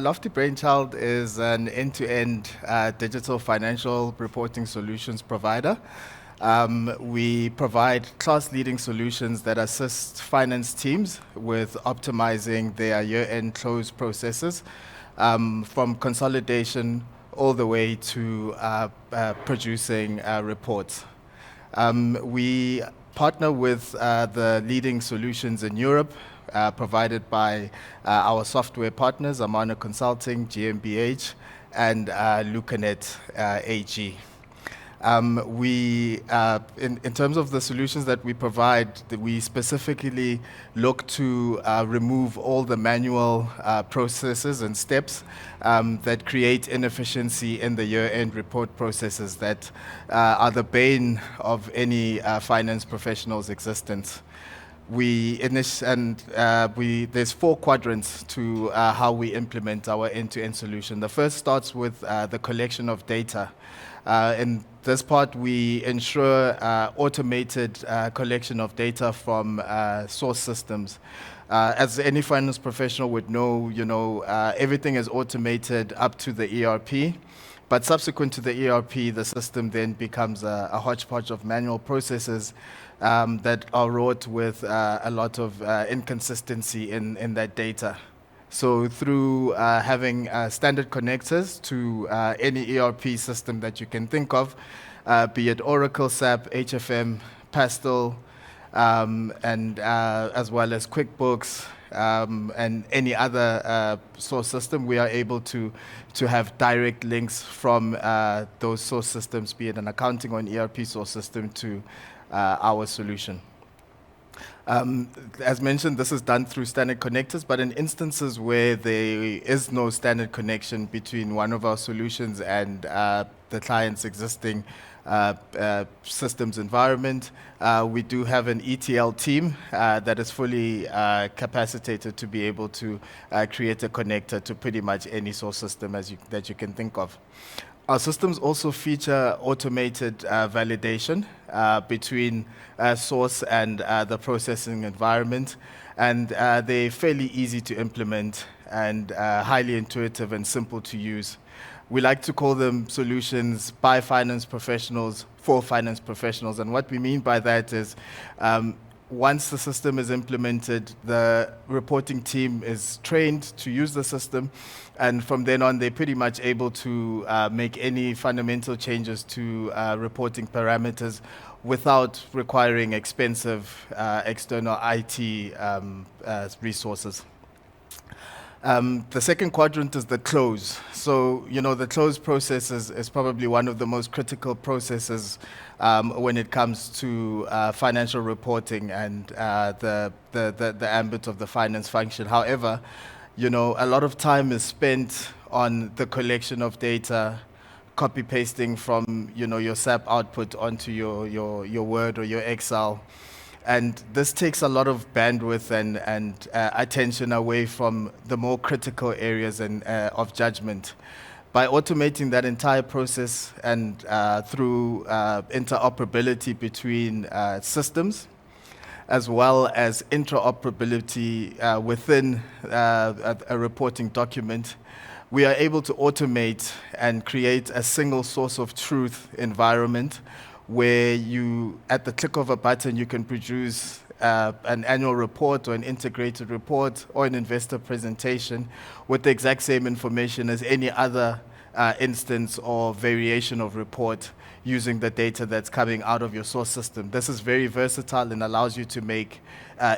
Lofty Brainchild is an end-to-end digital financial reporting solutions provider. We provide class-leading solutions that assist finance teams with optimizing their year-end close processes, from consolidation all the way to producing reports. We partner with the leading solutions in Europe, provided by our software partners, Amana Consulting, GmbH, and Lucanet AG. In terms of the solutions that we provide, we specifically look to remove all the manual processes and steps that create inefficiency in the year-end report processes that are the bane of any finance professional's existence. There's 4 quadrants to how we implement our end-to-end solution. The first starts with the collection of data. In this part, we ensure automated collection of data from source systems. As any finance professional would know, everything is automated up to the ERP. But subsequent to the ERP, the system then becomes a hodgepodge of manual processes that are wrought with a lot of inconsistency in that data. So through having standard connectors to any ERP system that you can think of, be it Oracle, SAP, HFM, Pastel, and as well as QuickBooks, and any other source system, we are able to have direct links from those source systems, be it an accounting or an ERP source system, to our solution. As mentioned, this is done through standard connectors, but in instances where there is no standard connection between one of our solutions and the client's existing systems environment, we do have an ETL team that is fully capacitated to be able to create a connector to pretty much any source system that you can think of. Our systems also feature automated validation between source and the processing environment, and they're fairly easy to implement and highly intuitive and simple to use. We like to call them solutions by finance professionals for finance professionals, and what we mean by that is once the system is implemented, the reporting team is trained to use the system, and from then on, they're pretty much able to make any fundamental changes to reporting parameters without requiring expensive external IT resources. The second quadrant is the close. So, the close process is probably one of the most critical processes when it comes to financial reporting and the ambit of the finance function. However, a lot of time is spent on the collection of data, copy-pasting from, your SAP output onto your Word or your Excel. And this takes a lot of bandwidth and attention away from the more critical areas of judgment. By automating that entire process and through interoperability between systems, as well as interoperability within a reporting document, we are able to automate and create a single source of truth environment where at the click of a button, you can produce an annual report or an integrated report or an investor presentation with the exact same information as any other instance or variation of report using the data that's coming out of your source system. This is very versatile and allows you to make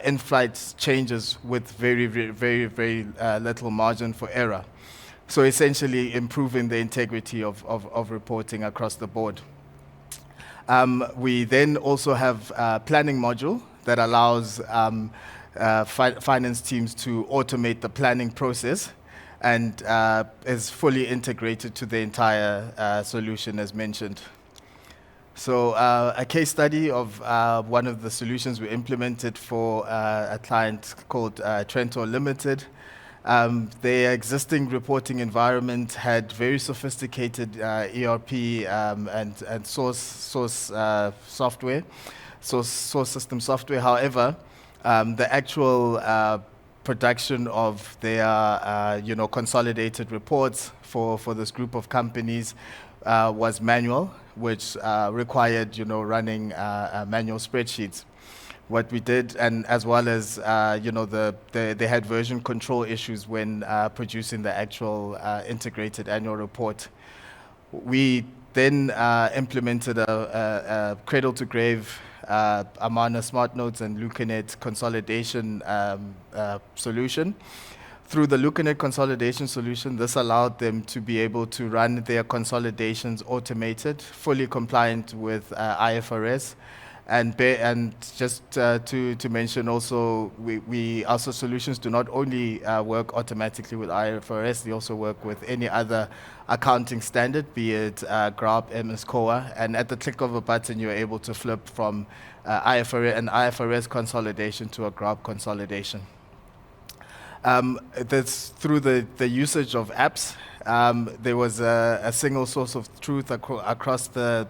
in-flight changes with very, very, very, very little margin for error. So essentially improving the integrity of reporting across the board. We then also have a planning module that allows finance teams to automate the planning process and is fully integrated to the entire solution as mentioned. So a case study of one of the solutions we implemented for a client called Trento Limited. Their existing reporting environment had very sophisticated ERP and source software, source system software. However, the actual production of their, consolidated reports for this group of companies was manual, which required, running manual spreadsheets. What we did, and as well as, they had version control issues when producing the actual integrated annual report. We then implemented a cradle-to-grave Amana Smart Notes and LucaNet consolidation solution. Through the LucaNet consolidation solution, this allowed them to be able to run their consolidations automated, fully compliant with IFRS. And just to mention also, our solutions do not only work automatically with IFRS, they also work with any other accounting standard, be it GRAP, MS COA, and at the click of a button, you're able to flip from an IFRS consolidation to a GRAP consolidation. That's through the usage of apps. There was a single source of truth across the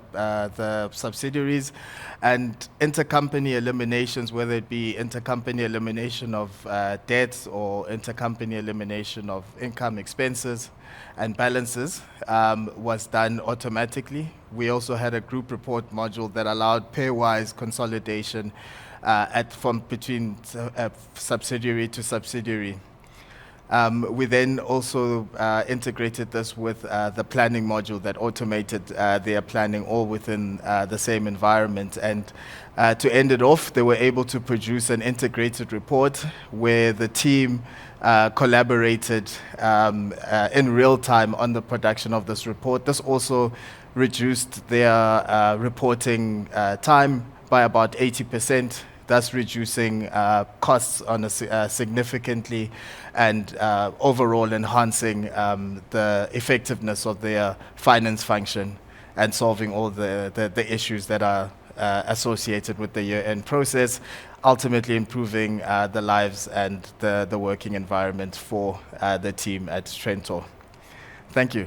subsidiaries, and intercompany eliminations, whether it be intercompany elimination of debts or intercompany elimination of income, expenses, and balances, was done automatically. We also had a group report module that allowed pairwise consolidation from between subsidiary to subsidiary. We then also integrated this with the planning module that automated their planning all within the same environment. And to end it off, they were able to produce an integrated report where the team collaborated in real time on the production of this report. This also reduced their reporting time by about 80%, thus reducing costs on significantly and overall enhancing the effectiveness of their finance function and solving all the issues that are associated with the year-end process, ultimately improving the lives and the working environment for the team at Trento. Thank you.